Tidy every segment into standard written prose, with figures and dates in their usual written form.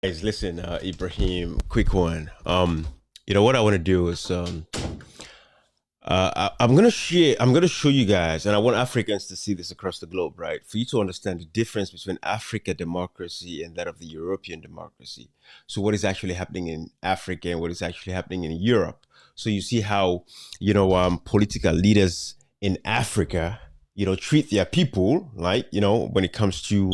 Guys, listen, Ibrahim, quick one. What I want to do is I'm gonna show you guys, and I want Africans to see this across the globe, right? For you to understand the difference between Africa democracy and that of the European democracy. So what is actually happening in Africa and what is actually happening in Europe. So you see how, political leaders in Africa, treat their people, like, when it comes to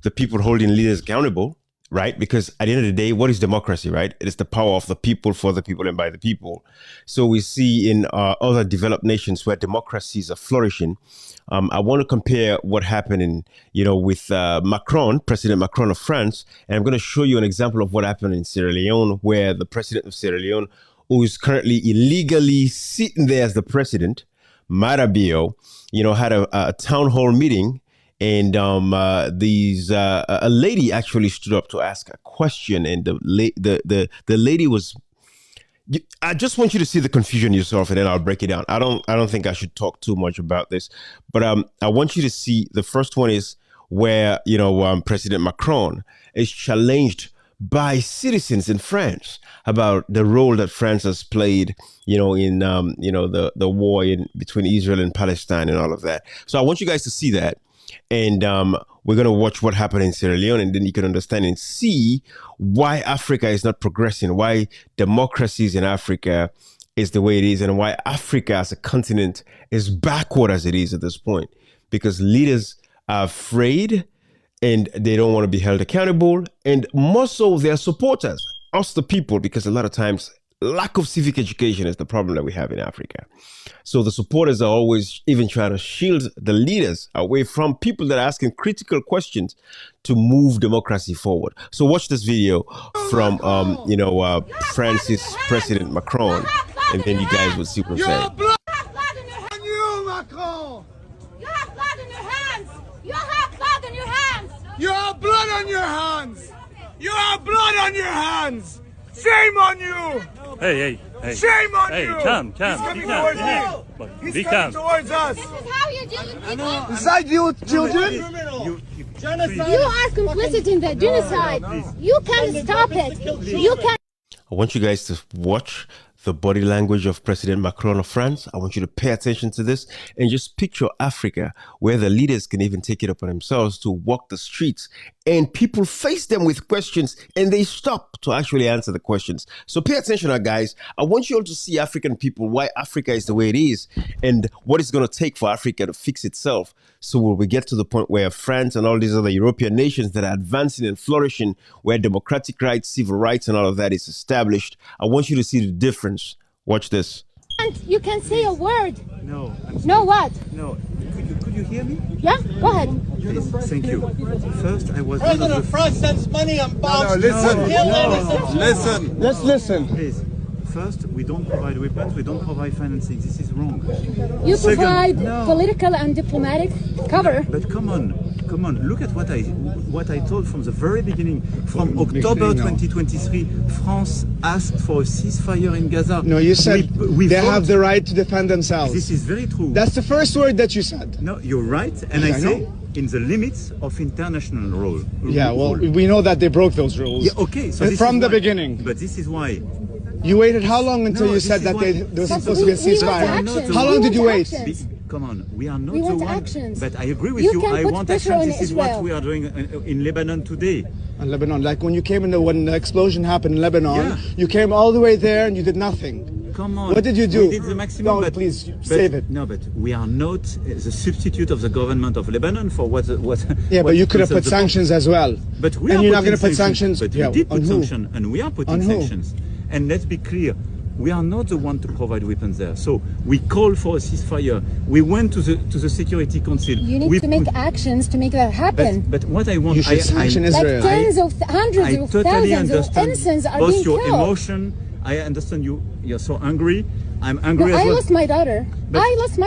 the people holding leaders accountable, right? Because at the end of the day, what is democracy, right? It is the power of the people, for the people, and by the people. So we see in other developed nations where democracies are flourishing. I want to compare what happened with Macron, President Macron of France, and I'm going to show you an example of what happened in Sierra Leone, where the president of Sierra Leone, who is currently illegally sitting there as the president, Maada Bio, had a town hall meeting. And a lady actually stood up to ask a question, and the lady was. I just want you to see the confusion yourself, and then I'll break it down. I don't think I should talk too much about this, but I want you to see the first one is where President Macron is challenged by citizens in France about the role that France has played, in the war between Israel and Palestine and all of that. So I want you guys to see that. And we're going to watch what happened in Sierra Leone, and then you can understand and see why Africa is not progressing, why democracies in Africa is the way it is, and why Africa as a continent is backward as it is at this point. Because leaders are afraid and they don't want to be held accountable, and more so their supporters, us the people, because a lot of times lack of civic education is the problem that we have in Africa. So the supporters are always even trying to shield the leaders away from people that are asking critical questions to move democracy forward. So watch this video from, France's President Macron, and then you guys will see what I'm saying. You have blood in your hands. You, Macron. You have blood in your hands. You have blood in your hands. You have blood on your hands. You have blood on your hands. Shame on you! Hey. Shame on hey, you! Calm. He's coming towards me. He's coming towards us. This is how you deal with people. Is that you, children? You are complicit in the genocide. You can stop it. You can. I want you guys to watch the body language of President Macron of France. I want you to pay attention to this and just picture Africa, where the leaders can even take it upon themselves to walk the streets and people face them with questions and they stop to actually answer the questions. So pay attention now, guys. I want you all to see African people, why Africa is the way it is and what it's going to take for Africa to fix itself. So when we get to the point where France and all these other European nations that are advancing and flourishing, where democratic rights, civil rights, and all of that is established, I want you to see the difference. Watch this. You can say a word. No. No what? No. Could you hear me? Yeah, go ahead. Please, thank you. First, I was. President of France sends money on bombs. Listen. Let's listen. Please. First, we don't provide weapons, we don't provide financing. This is wrong. You provide political and diplomatic cover. But come on. Look at what I told from the very beginning. From October 2023, France asked for a ceasefire in Gaza. No, you said they have the right to defend themselves. This is very true. That's the first word that you said. No, you're right, and I say in the limits of international rule. Yeah, well, we know that they broke those rules. Yeah, okay. So from the beginning. But this is why. You waited how long until you said that there was supposed to be a ceasefire? How long did you wait? Come on, we are not we the want one. Actions. But I agree with you. I want action. This is what we are doing in Lebanon today. In Lebanon, like when you came when the explosion happened in Lebanon, you came all the way there and you did nothing. Come on. What did you do? We did the maximum. No, please save it. No, but we are not the substitute of the government of Lebanon for what. Yeah, but you could have put sanctions as well. But we and are you're not going to put sanctions. But we did put sanctions, and we are putting sanctions. And let's be clear. We are not the one to provide weapons there. So we call for a ceasefire. We went to the Security Council. You need to make actions to make that happen. But what I want, you should sanction Israel. Like tens of hundreds of thousands of innocents are being killed. Both your emotion. I understand you're so angry. I'm angry as well. I lost my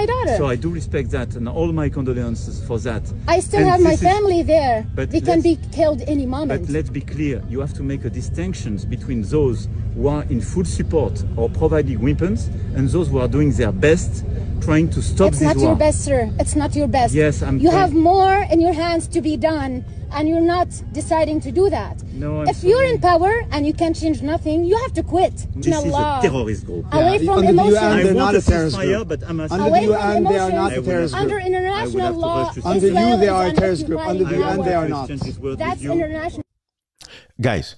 daughter. So I do respect that, and all my condolences for that. I still have my family there. They can be killed any moment. But let's be clear. You have to make a distinction between those who are in full support or providing weapons and those who are doing their best trying to stop this war. It's not your best, sir. It's not your best. Yes, You have more in your hands to be done. and you're not deciding to do that. No, I'm if you're sorry. in power and you can't change nothing, you have to quit. This is a terrorist group. Away from Under the emotions. UN, they're I not want a a terrorist ceasefire, group. but I'm asking Under Away the from UN, they are emotions. not a terrorist Under group. international law, Under you, Israel they is are a an terrorist group. Under the occupying UN, they power. are not. That's international. Guys,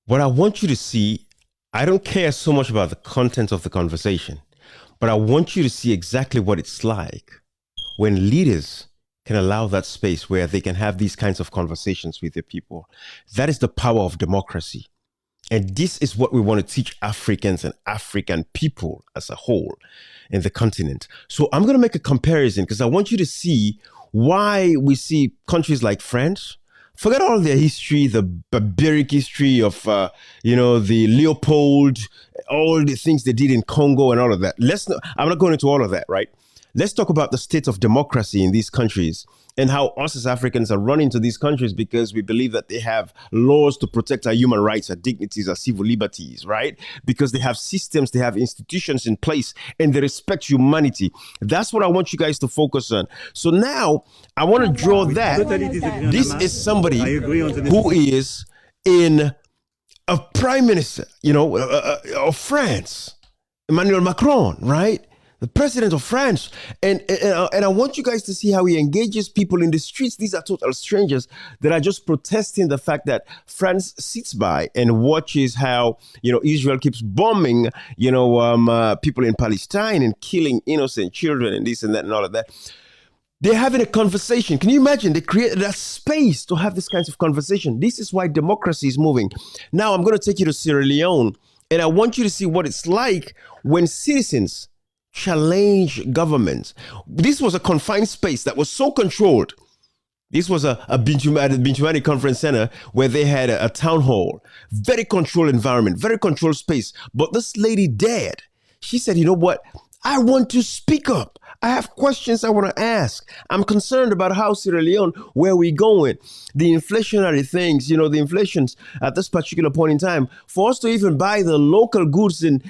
what I want you to see, I don't care so much about the content of the conversation, but I want you to see exactly what it's like when leaders can allow that space where they can have these kinds of conversations with their people. That is the power of democracy. And this is what we want to teach Africans and African people as a whole in the continent. So I'm going to make a comparison because I want you to see why we see countries like France. Forget all their history, the barbaric history of, the Leopold, all the things they did in Congo and all of that. I'm not going into all of that, right? Let's talk about the state of democracy in these countries and how us as Africans are running to these countries because we believe that they have laws to protect our human rights, our dignities, our civil liberties, right? Because they have systems, they have institutions in place, and they respect humanity. That's what I want you guys to focus on. So now I want to draw that. Totally disagree on This that. is somebody I agree on the who is in a prime minister, of France, Emmanuel Macron, right? The president of France. And I want you guys to see how he engages people in the streets. These are total strangers that are just protesting the fact that France sits by and watches how, Israel keeps bombing, people in Palestine and killing innocent children and this and that and all of that. They're having a conversation. Can you imagine? They created a space to have this kinds of conversation. This is why democracy is moving. Now I'm going to take you to Sierra Leone, and I want you to see what it's like when citizens challenge governments. This was a confined space that was so controlled. This was a Bintumani Conference Center where they had a town hall. Very controlled environment, very controlled space. But this lady dared. She said, you know what? I want to speak up. I have questions I want to ask. I'm concerned about how Sierra Leone, where we going, the inflationary things, the inflations at this particular point in time, for us to even buy the local goods and,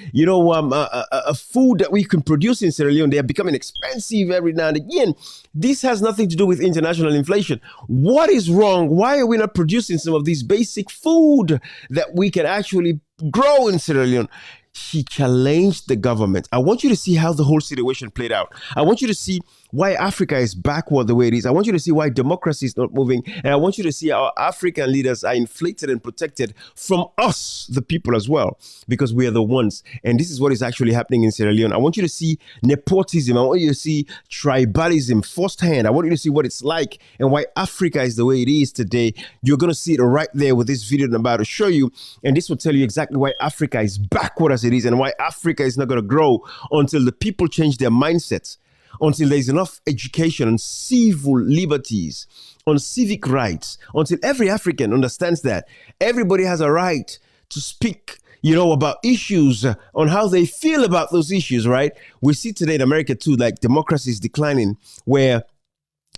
food that we can produce in Sierra Leone, they are becoming expensive every now and again. This has nothing to do with international inflation. What is wrong? Why are we not producing some of these basic food that we can actually grow in Sierra Leone? She challenged the government. I want you to see how the whole situation played out. I want you to see why Africa is backward the way it is. I want you to see why democracy is not moving. And I want you to see how African leaders are inflated and protected from us, the people as well, because we are the ones. And this is what is actually happening in Sierra Leone. I want you to see nepotism. I want you to see tribalism firsthand. I want you to see what it's like and why Africa is the way it is today. You're going to see it right there with this video that I'm about to show you. And this will tell you exactly why Africa is backward as it is and why Africa is not going to grow until the people change their mindsets, until there's enough education on civil liberties, on civic rights, until every African understands that everybody has a right to speak, about issues, on how they feel about those issues, right? We see today in America too, like democracy is declining, where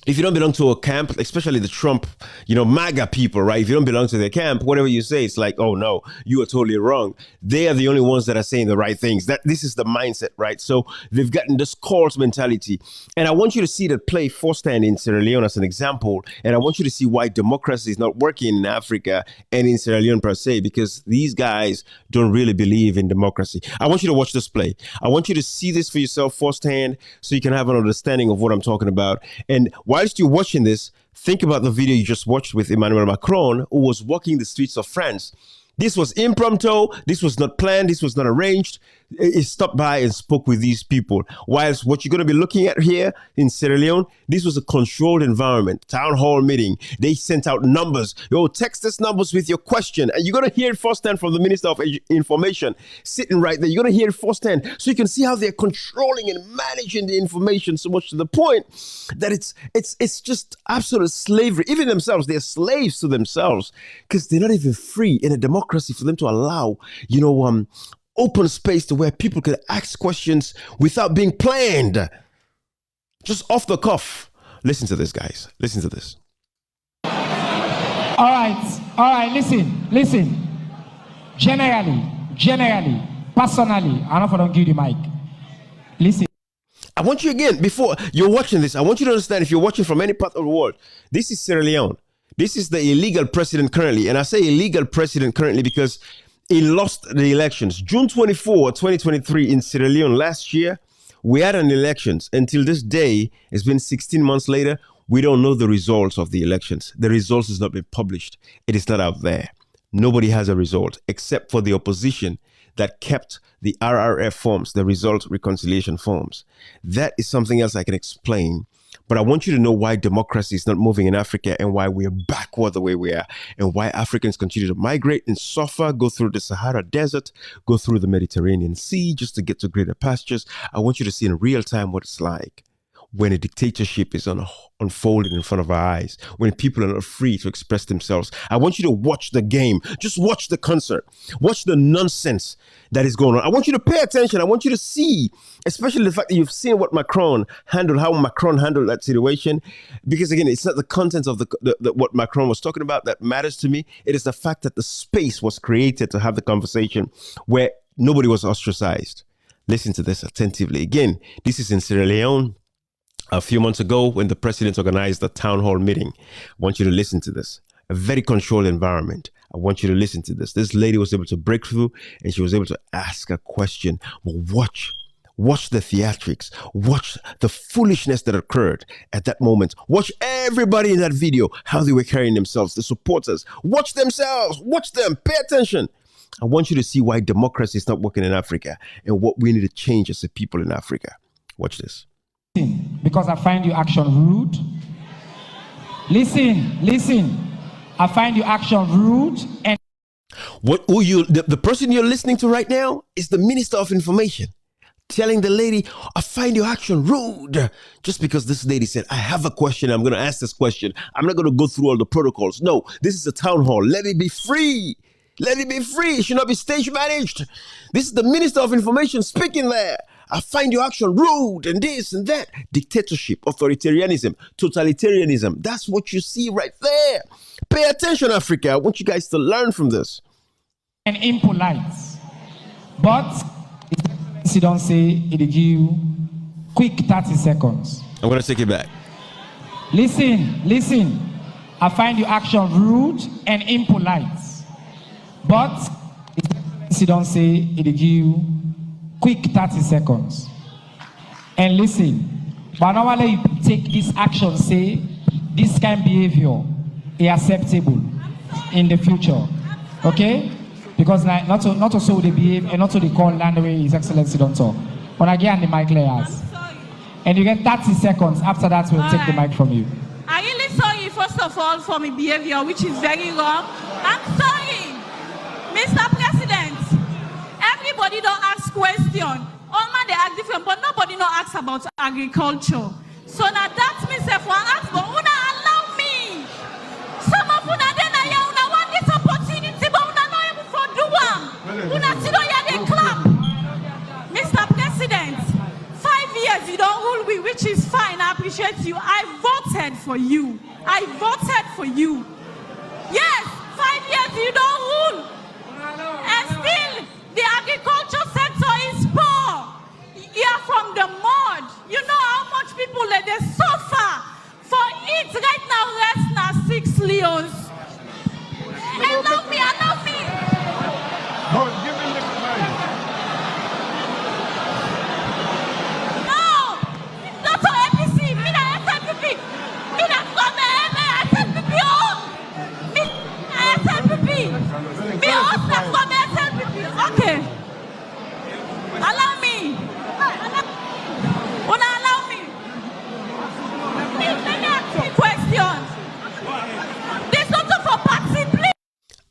if you don't belong to a camp, especially the Trump, MAGA people, right? If you don't belong to their camp, whatever you say, it's like, oh no, you are totally wrong. They are the only ones that are saying the right things. This is the mindset, right? So they've gotten this cult mentality. And I want you to see that play firsthand in Sierra Leone as an example. And I want you to see why democracy is not working in Africa and in Sierra Leone per se, because these guys don't really believe in democracy. I want you to watch this play. I want you to see this for yourself firsthand so you can have an understanding of what I'm talking about. And whilst you're watching this, think about the video you just watched with Emmanuel Macron, who was walking the streets of France. This was impromptu. This was not planned. This was not arranged. He stopped by and spoke with these people. Whilst what you're going to be looking at here in Sierra Leone, this was a controlled environment, town hall meeting. They sent out numbers. Text us numbers with your question. And you're going to hear it firsthand from the Minister of Information sitting right there. You're going to hear it firsthand. So you can see how they're controlling and managing the information so much to the point that it's just absolute slavery. Even themselves, they're slaves to themselves because they're not even free in a democracy for them to allow, open space to where people can ask questions without being planned, just off the cuff. Listen to this, guys. Listen to this. All right, listen. Generally, personally, I'm not going to give you the mic. Listen. I want you again, before you're watching this, I want you to understand, if you're watching from any part of the world, this is Sierra Leone. This is the illegal president currently. And I say illegal president currently because he lost the elections. June 24, 2023 in Sierra Leone last year, we had an elections. Until this day, it's been 16 months later, we don't know the results of the elections. The results has not been published. It is not out there. Nobody has a result except for the opposition that kept the RRF forms, the result reconciliation forms. That is something else I can explain. But I want you to know why democracy is not moving in Africa and why we're backward the way we are and why Africans continue to migrate and suffer, go through the Sahara Desert, go through the Mediterranean Sea just to get to greater pastures. I want you to see in real time what it's like when a dictatorship is unfolded in front of our eyes, when people are not free to express themselves. I want you to watch the game. Just watch the concert. Watch the nonsense that is going on. I want you to pay attention. I want you to see, especially the fact that you've seen what Macron handled, how Macron handled that situation. Because again, it's not the contents of what Macron was talking about that matters to me. It is the fact that the space was created to have the conversation where nobody was ostracized. Listen to this attentively. Again, this is in Sierra Leone. A few months ago, when the president organized a town hall meeting, I want you to listen to this. A very controlled environment. I want you to listen to this. This lady was able to break through and she was able to ask a question. But watch the theatrics. Watch the foolishness that occurred at that moment. Watch everybody in that video, how they were carrying themselves, the supporters. Watch themselves. Watch them. Pay attention. I want you to see why democracy is not working in Africa and what we need to change as a people in Africa. Watch this. Because I find your action rude. Listen. I find your action rude and the person you're listening to right now is the Minister of Information telling the lady, I find your action rude. Just because this lady said, I have a question, I'm going to ask this question. I'm not going to go through all the protocols. No, this is a town hall. Let it be free. Let it be free. It should not be stage managed. This is the Minister of Information speaking there. I find your action rude and this and that. Dictatorship, authoritarianism, totalitarianism. That's what you see right there. Pay attention, Africa. I want you guys to learn from this. And impolite. But you don't say it give you quick 30 seconds. I'm going to take it back. Listen. I find your action rude and impolite. But you don't say it give you quick 30 seconds. And listen, but normally you take this action, say this kind of behavior is acceptable in the future. Okay? Because not to so they behave and not to they call land away His Excellency don't talk. When I get on the mic layers. And you get 30 seconds. After that, we'll take the mic from you. I'm really sorry, first of all, for my behavior, which is very wrong. I'm sorry, Mr. President. Everybody don't ask question. All man they ask different, but nobody don't ask about agriculture. So now that myself one ask, but una allow me. Some of una then una want this opportunity, but una not able to do one. Una still here they clap. Mr. President, 5 years you don't rule me, which is fine. I appreciate you. I voted for you. Yes, 5 years you don't rule. And still, the agriculture sector is poor. Here from the mud. You know how much people they suffer. For it right now, rest now 6 leons. Allow me. Oh, give me the mic. No, not for APC. Me na SLPP. Me na from SLPP. Me SLPP. Me also from SLPP. Okay. Allow me. Allow me. Let me ask you questions. This also for party, please.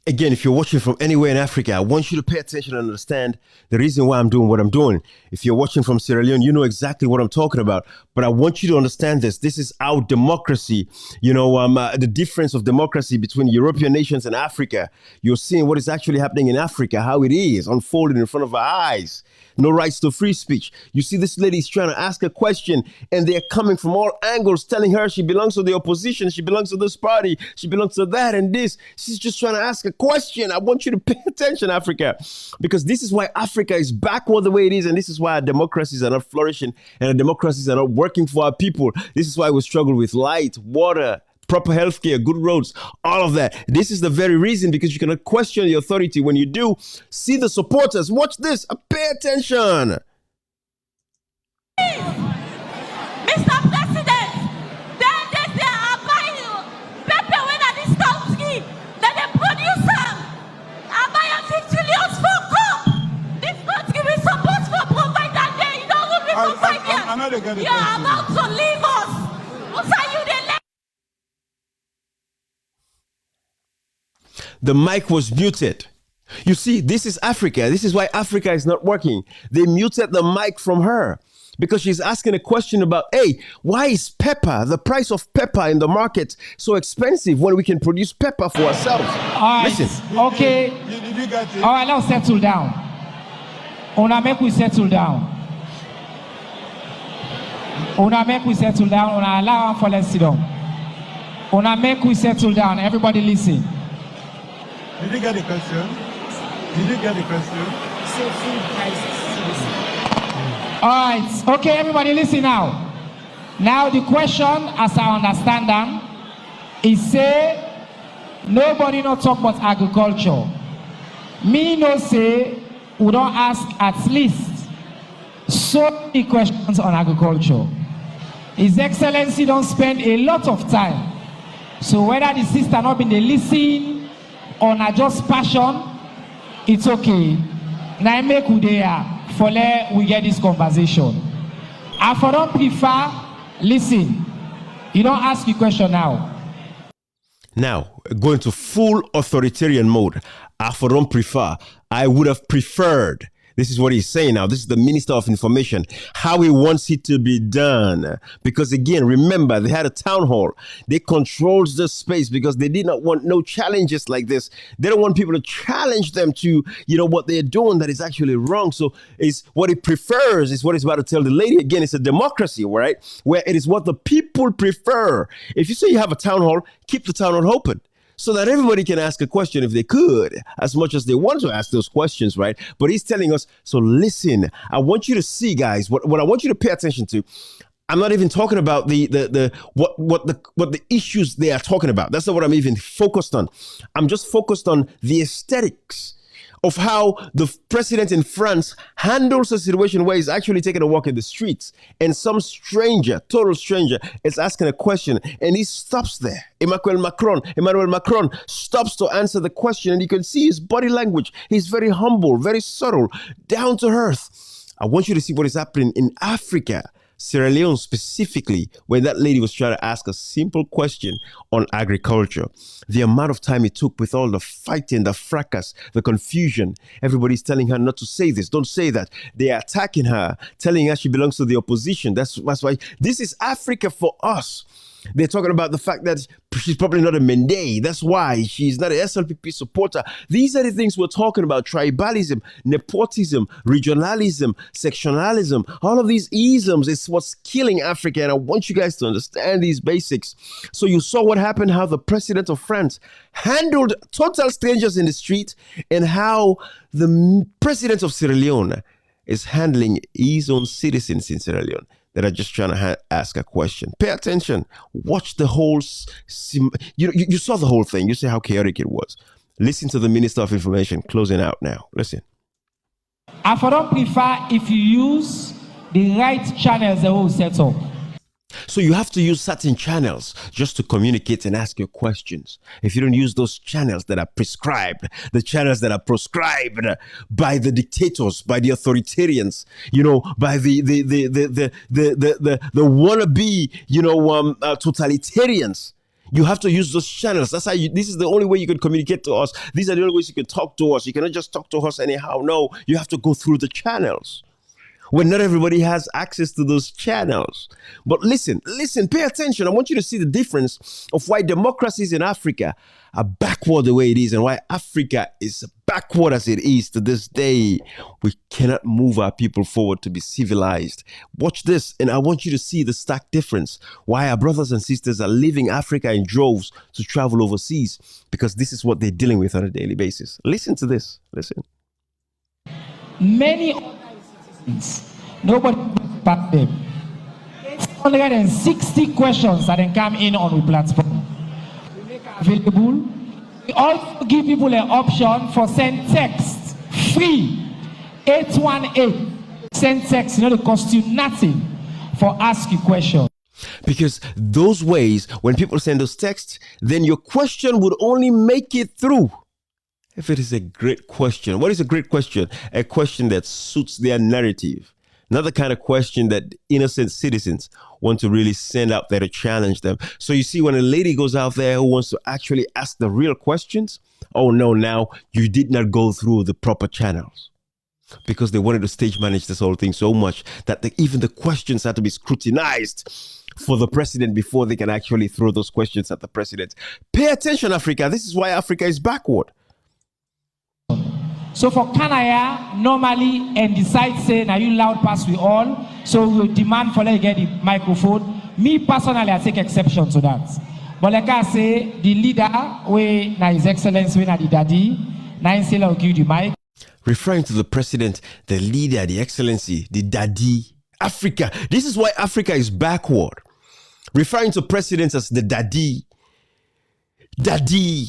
Again, if you're watching from anywhere in Africa, I want you to pay attention and understand the reason why I'm doing what I'm doing. If you're watching from Sierra Leone, you know exactly what I'm talking about. But I want you to understand this. This is our democracy. You know, the difference of democracy between European nations and Africa. You're seeing what is actually happening in Africa, how it is unfolding in front of our eyes. No rights to free speech. You see this lady's trying to ask a question and they're coming from all angles telling her she belongs to the opposition. She belongs to this party. She belongs to that and this. She's just trying to ask a question. I want you to pay attention, Africa, because this is why Africa is backward the way it is. And this is why our democracies are not flourishing and our democracies are not working for our people. This is why we struggle with light, water, proper healthcare, good roads, all of that. This is the very reason, because you cannot question the authority. When you do, see the supporters. Watch this. Pay attention. Mr. President, then they say I buy pepper when I this country, then they produce them. I buy a 50 million for cup. This country we supposed to provide that day. You don't want me for 5 years. You're about to leave us. What are you the The mic was muted. You see, this is Africa. This is why Africa is not working. They muted the mic from her because she's asking a question about, hey, why is pepper, the price of pepper in the market, so expensive when we can produce pepper for ourselves? All right. Listen. Okay. You got it. All right, let's settle down. Una make we settle down. Una make we settle down. Una allow her for let's sit down. Una make we settle down. Everybody listen. Did you get the question? Did you get the question? So food prices. All right. Okay, everybody listen now. Now the question, as I understand them, is say nobody not talk about agriculture. Me no say we don't ask at least so many questions on agriculture. His Excellency don't spend a lot of time. So whether the sister not been the listen or not just passion, it's okay. Now make we there for let we get this conversation. I for don't prefer listen. You don't ask the question now. Now, going to full authoritarian mode. I for don't prefer. I would have preferred. This is what he's saying now. This is the Minister of Information, how he wants it to be done. Because again, remember, they had a town hall. They controlled the space because they did not want no challenges like this. They don't want people to challenge them to, what they're doing that is actually wrong. So it's what he prefers is what he's about to tell the lady. Again, it's a democracy, right? Where it is what the people prefer. If you say you have a town hall, keep the town hall open, so that everybody can ask a question if they could, as much as they want to ask those questions, right? But he's telling us, so listen, I want you to see, guys, what I want you to pay attention to. I'm not even talking about what the issues they are talking about. That's not what I'm even focused on. I'm just focused on the aesthetics of how the president in France handles a situation where he's actually taking a walk in the streets and some stranger, total stranger, is asking a question and he stops there. Emmanuel Macron stops to answer the question, and you can see his body language. He's very humble, very subtle, down to earth. I want you to see what is happening in Africa, Sierra Leone specifically, when that lady was trying to ask a simple question on agriculture. The amount of time it took with all the fighting, the fracas, the confusion. Everybody's telling her not to say this, don't say that. They're attacking her, telling her she belongs to the opposition. That's why this is Africa for us. They're talking about the fact that she's probably not a Mende. That's why she's not an SLPP supporter. These are the things we're talking about. Tribalism, nepotism, regionalism, sectionalism. All of these isms is what's killing Africa. And I want you guys to understand these basics. So you saw what happened, how the president of France handled total strangers in the street, and how the president of Sierra Leone is handling his own citizens in Sierra Leone that are just trying to ask a question. Pay attention. Watch the whole... You saw the whole thing. You see how chaotic it was. Listen to the Minister of Information closing out now. Listen. I don't prefer if you use the right channels that will set up. So you have to use certain channels just to communicate and ask your questions. If you don't use those channels that are prescribed, the channels that are proscribed by the dictators, by the authoritarians, by the wannabe, totalitarians, you have to use those channels. That's how this is the only way you can communicate to us. These are the only ways you can talk to us. You cannot just talk to us anyhow. No, you have to go through the channels, when not everybody has access to those channels. But listen, pay attention. I want you to see the difference of why democracies in Africa are backward the way it is, and why Africa is backward as it is to this day. We cannot move our people forward to be civilized. Watch this, and I want you to see the stark difference. Why our brothers and sisters are leaving Africa in droves to travel overseas, because this is what they're dealing with on a daily basis. Listen to this. Listen. Many nobody back them. 160 questions that then come in on the platform. available. We also give people an option for send text free 818. Send text, it costs you nothing for ask you question. Because those ways, when people send those texts, then your question would only make it through if it is a great question. What is a great question? A question that suits their narrative. Not the kind of question that innocent citizens want to really send out there to challenge them. So you see, when a lady goes out there who wants to actually ask the real questions, oh no, now you did not go through the proper channels. Because they wanted to stage manage this whole thing so much that even the questions had to be scrutinized for the president before they can actually throw those questions at the president. Pay attention, Africa. This is why Africa is backward. So for Kanaya, normally, and decide say, now you loud pass we all, so we demand for let get the microphone. Me personally, I take exception to that. But like I say, the leader, we na His Excellency, we na the daddy, na say I'll give you the mic. Referring to the president, the leader, the excellency, the daddy, Africa. This is why Africa is backward. Referring to presidents as the daddy. Daddy.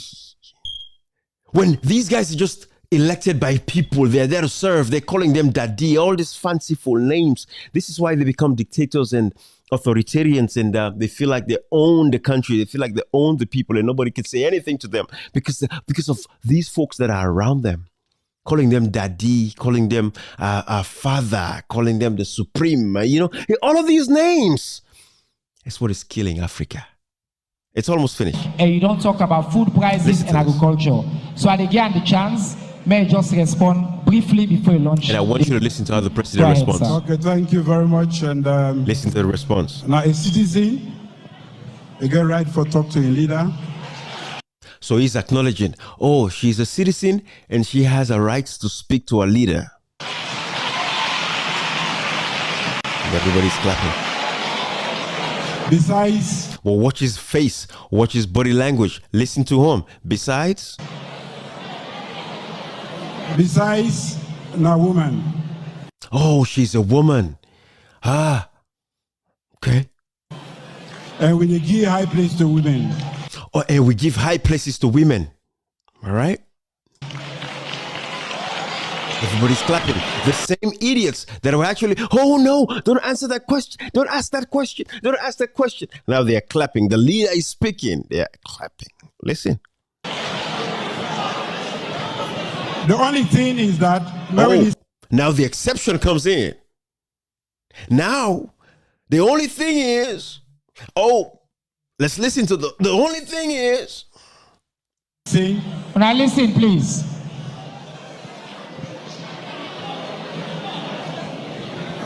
When these guys are just elected by people, they're there to serve, they're calling them daddy, all these fanciful names. This is why they become dictators and authoritarians, and they feel like they own the country, they feel like they own the people, and nobody can say anything to them because of these folks that are around them, calling them daddy, calling them father, calling them the supreme, all of these names. It's what is killing Africa. It's almost finished. And you don't talk about food prices and agriculture. So I get the chance, may I just respond briefly before you launch? And I want you to listen to how the president responds. Okay, thank you very much. And listen to the response. Now, a citizen, you get right for talk to a leader. So he's acknowledging, oh, she's a citizen and she has a right to speak to a leader. And everybody's clapping. Besides, well, watch his face, watch his body language, listen to him. Besides, now woman. Oh, she's a woman. Ah, okay. And we give high place to women. Oh, and we give high places to women. All right. Everybody's clapping. The same idiots that were actually, oh no, don't answer that question. Don't ask that question. Don't ask that question. Now they are clapping. The leader is speaking. They are clapping. Listen. The only thing is that now the exception comes in. Now, the only thing is, let's listen to the only thing is. See? Now listen, please.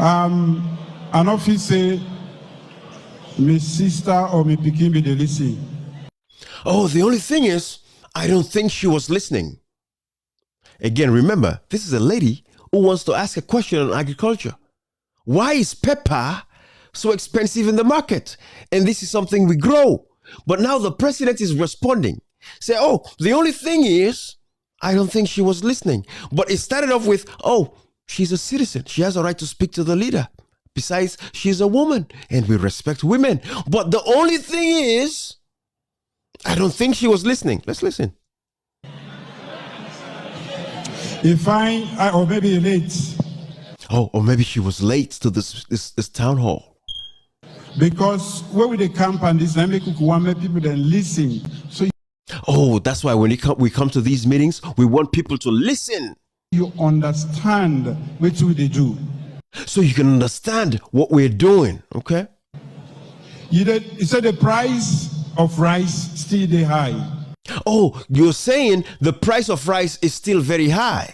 An office say, my sister or my pikin be the listen. Oh, the only thing is, I don't think she was listening. Again, remember, this is a lady who wants to ask a question on agriculture. Why is pepper so expensive in the market? And this is something we grow. But now the president is responding. Say, oh, the only thing is, I don't think she was listening. But it started off with, oh, she's a citizen. She has a right to speak to the leader. Besides, she's a woman and we respect women. But the only thing is, I don't think she was listening. Let's listen. Or maybe late. Oh, or maybe she was late to this town hall. Because when we camp and this, make people then listen. So that's why when we come to these meetings, we want people to listen. You understand what they do. So you can understand what we're doing, okay? You said the price of rice still dey high. Oh, you're saying the price of rice is still very high.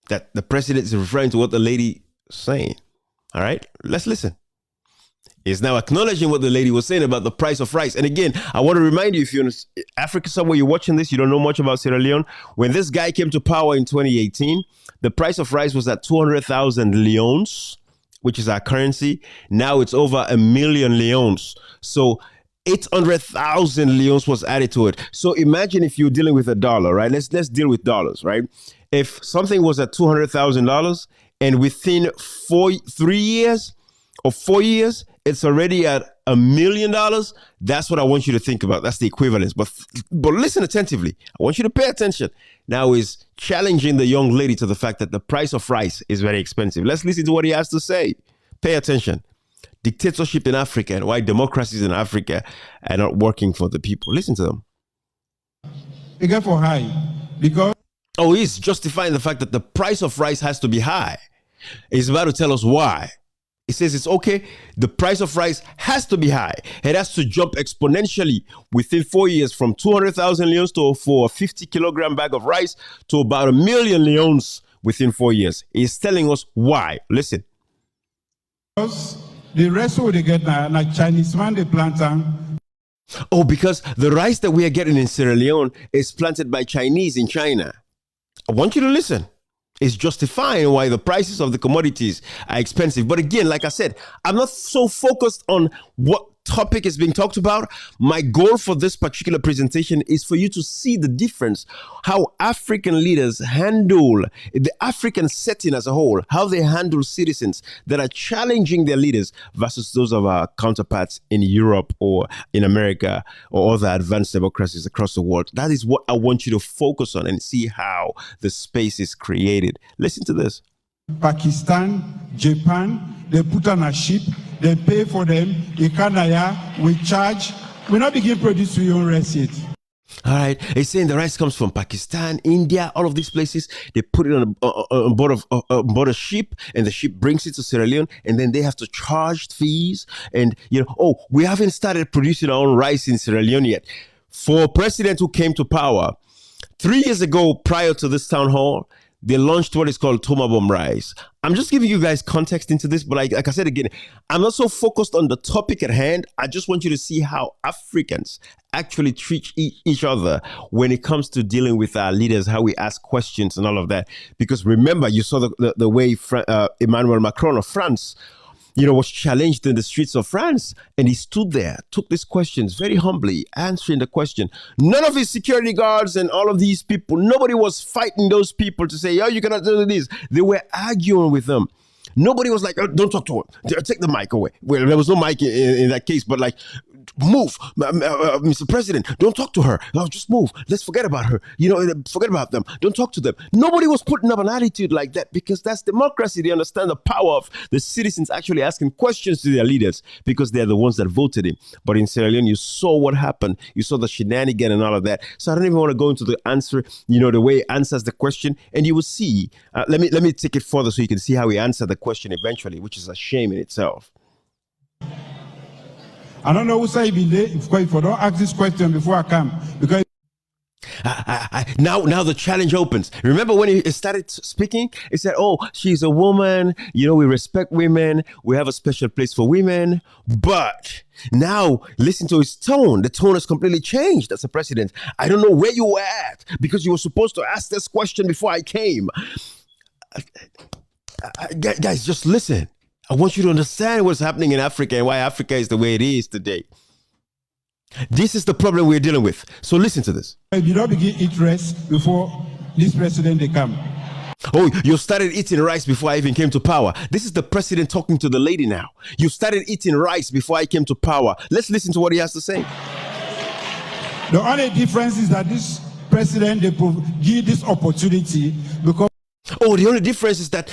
That the president is referring to what the lady is saying. All right, let's listen. He's now acknowledging what the lady was saying about the price of rice. And again, I want to remind you, if you're in Africa somewhere, you're watching this, you don't know much about Sierra Leone. When this guy came to power in 2018, the price of rice was at 200,000 leones, which is our currency. Now it's over 1 million leones. So 800,000 leones was added to it. So imagine if you're dealing with a dollar, right? Let's deal with dollars, right? If something was at $200,000 and within 3 years or 4 years, it's already at $1 million, that's what I want you to think about. That's the equivalence. But listen attentively. I want you to pay attention. Now is challenging the young lady to the fact that the price of rice is very expensive. Let's listen to what he has to say. Pay attention. Dictatorship in Africa and why democracies in Africa are not working for the people. Listen to them. It get for high because... Oh, he's justifying the fact that the price of rice has to be high. He's about to tell us why. He says it's okay. The price of rice has to be high. It has to jump exponentially within 4 years from 200,000 leones for a 50-kilogram bag of rice to about 1 million leones within 4 years. He's telling us why. Listen. Because the rest of they get now, Chinese man, they plant them. Oh, because the rice that we are getting in Sierra Leone is planted by Chinese in China. I want you to listen. It's justifying why the prices of the commodities are expensive. But again, like I said, I'm not so focused on what topic is being talked about. My goal for this particular presentation is for you to see the difference, how African leaders handle the African setting as a whole, how they handle citizens that are challenging their leaders versus those of our counterparts in Europe or in America or other advanced democracies across the world. That is what I want you to focus on and see how the space is created. Listen to this. Pakistan, Japan, they put on a ship, they pay for them, we charge, we not begin produce your own receipt. All right, he's saying the rice comes from Pakistan, India, all of these places. They put it on board a ship, and the ship brings it to Sierra Leone, and then they have to charge fees. And we haven't started producing our own rice in Sierra Leone yet. For a president who came to power 3 years ago, prior to this town hall, they launched what is called Toma Bomb Rice. I'm just giving you guys context into this, but like I said again, I'm not so focused on the topic at hand. I just want you to see how Africans actually treat each other when it comes to dealing with our leaders, how we ask questions and all of that. Because remember, you saw the way Emmanuel Macron of France was challenged in the streets of France, and he stood there, took these questions very humbly, answering the question. None of his security guards and all of these people, nobody was fighting those people to say, you cannot do this. They were arguing with them. Nobody was like, don't talk to her. Take the mic away. Well, there was no mic in that case, but move, Mr. President, don't talk to her. No, just move. Let's forget about her. Forget about them. Don't talk to them. Nobody was putting up an attitude like that because that's democracy. They understand the power of the citizens actually asking questions to their leaders because they're the ones that voted him. But in Sierra Leone, you saw what happened. You saw the shenanigan and all of that. So I don't even want to go into the answer, the way he answers the question. And you will see, let me take it further so you can see how he answered the question eventually, which is a shame in itself. I don't know who say if I don't ask this question before I come, because now the challenge opens. Remember when he started speaking, he said, she's a woman, we respect women, we have a special place for women. But now listen to his tone. The tone has completely changed as a president. I don't know where you were at because you were supposed to ask this question before I came. Guys, just listen. I want you to understand what's happening in Africa and why Africa is the way it is today. This is the problem we're dealing with. So listen to this. You don't begin eat rice before this president they come. Oh, you started eating rice before I even came to power. This is the president talking to the lady now. You started eating rice before I came to power. Let's listen to what he has to say. The only difference is that this president, they give this opportunity because the only difference is that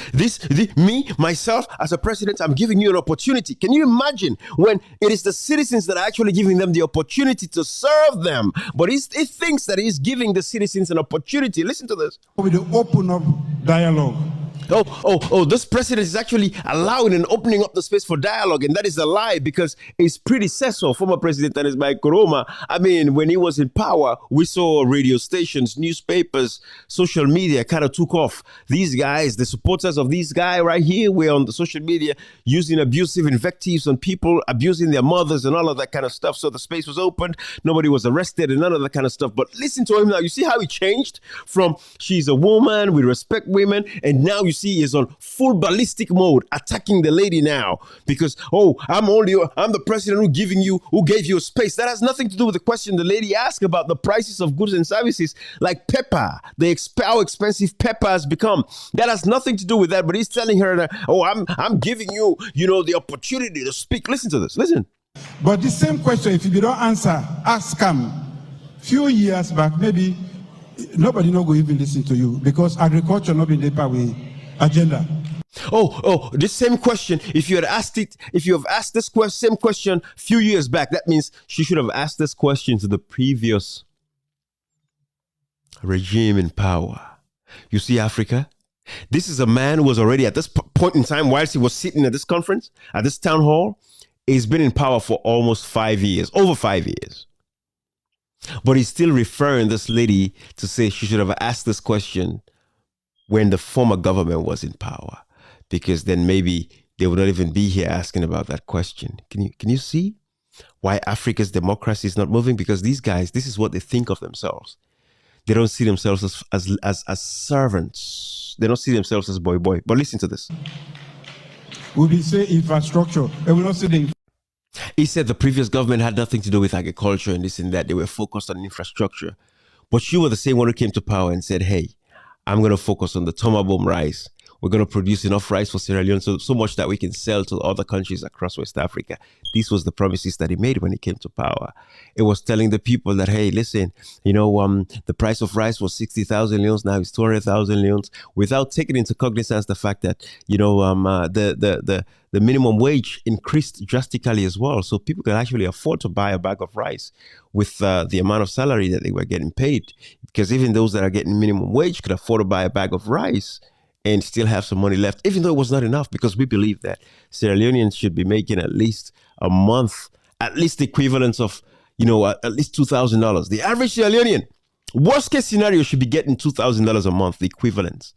myself, as a president, I'm giving you an opportunity. Can you imagine when it is the citizens that are actually giving them the opportunity to serve them? But he thinks that he's giving the citizens an opportunity. Listen to this. With the open up dialogue. This president is actually allowing and opening up the space for dialogue, and that is a lie because his predecessor, former president Julius Maada Bio, when he was in power, we saw radio stations, newspapers, social media kind of took off. These guys, the supporters of this guy right here, were on the social media using abusive invectives on people, abusing their mothers and all of that kind of stuff. So the space was opened, nobody was arrested and none of that kind of stuff. But listen to him now. You see how he changed from she's a woman, we respect women, and now you see is on full ballistic mode, attacking the lady now because I'm the president who gave you a space. That has nothing to do with the question the lady asked about the prices of goods and services like pepper, how expensive pepper has become. That has nothing to do with that. But he's telling her that I'm giving you the opportunity to speak. Listen to this. Listen. But the same question, if you don't answer, ask him. Few years back, maybe nobody no go even listen to you because agriculture not been the part with agenda. Oh, this same question. If you have asked this same question a few years back, that means she should have asked this question to the previous regime in power. You see, Africa, this is a man who was already at this point in time, whilst he was sitting at this conference, at this town hall, he's been in power for almost 5 years, over 5 years. But he's still referring this lady to say she should have asked this question when the former government was in power, because then maybe they would not even be here asking about that question. Can you see why Africa's democracy is not moving? Because these guys, this is what they think of themselves. They don't see themselves as servants. They don't see themselves as boy. But listen to this. We will say infrastructure. They will not say the. He said the previous government had nothing to do with agriculture and this and that. They were focused on infrastructure. But you were the same one who came to power and said, hey, I'm going to focus on the tomabom rice. We're going to produce enough rice for Sierra Leone, so much that we can sell to other countries across West Africa. This was the promises that he made when he came to power. It was telling the people that, hey, listen, the price of rice was 60,000 leones. Now it's 200,000 leones, without taking into cognizance the fact that, the minimum wage increased drastically as well. So people could actually afford to buy a bag of rice with the amount of salary that they were getting paid. Because even those that are getting minimum wage could afford to buy a bag of rice and still have some money left, even though it was not enough, because we believe that Sierra Leoneans should be making at least a month, at least the equivalent of, at least $2,000. The average Sierra Leonean, worst case scenario, should be getting $2,000 a month, the equivalent.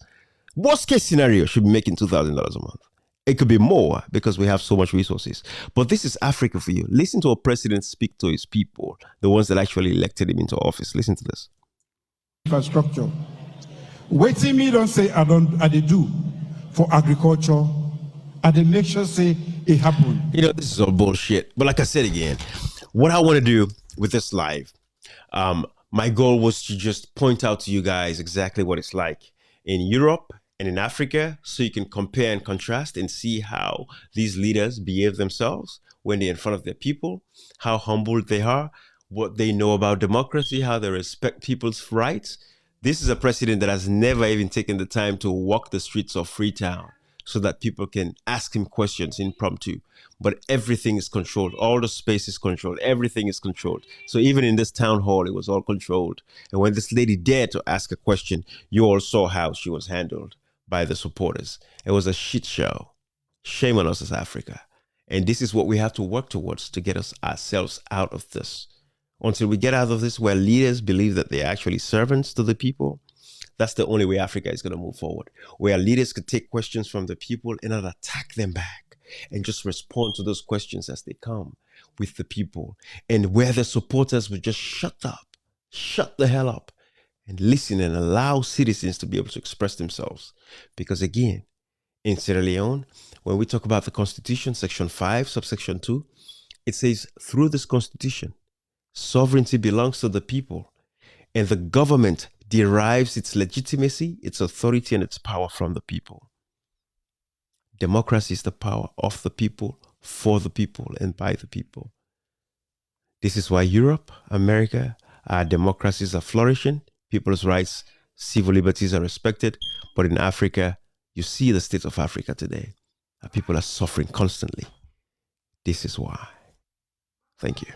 Worst case scenario, should be making $2,000 a month. It could be more because we have so much resources. But this is Africa for you. Listen to a president speak to his people, the ones that actually elected him into office. Listen to this. Infrastructure. Waiting me don't say I they do for agriculture. I they make sure say it happen. This is all bullshit. But like I said again, what I want to do with this live, my goal was to just point out to you guys exactly what it's like in Europe and in Africa, so you can compare and contrast and see how these leaders behave themselves when they're in front of their people, how humble they are, what they know about democracy, how they respect people's rights. This is a president that has never even taken the time to walk the streets of Freetown so that people can ask him questions impromptu. But everything is controlled. All the space is controlled. Everything is controlled. So even in this town hall, it was all controlled. And when this lady dared to ask a question, you all saw how she was handled by the supporters. It was a shit show. Shame on us as Africa. And this is what we have to work towards to get ourselves out of this. Until we get out of this where leaders believe that they're actually servants to the people, that's the only way Africa is going to move forward. Where leaders could take questions from the people and not attack them back and just respond to those questions as they come with the people. And where the supporters would just shut the hell up and listen and allow citizens to be able to express themselves. Because again, in Sierra Leone, when we talk about the Constitution, Section 5, subsection 2, it says, through this Constitution, sovereignty belongs to the people, and the government derives its legitimacy, its authority, and its power from the people. Democracy is the power of the people, for the people, and by the people. This is why Europe, America, our democracies are flourishing, people's rights, civil liberties are respected. But in Africa, you see the state of Africa today. Our people are suffering constantly. This is why. Thank you.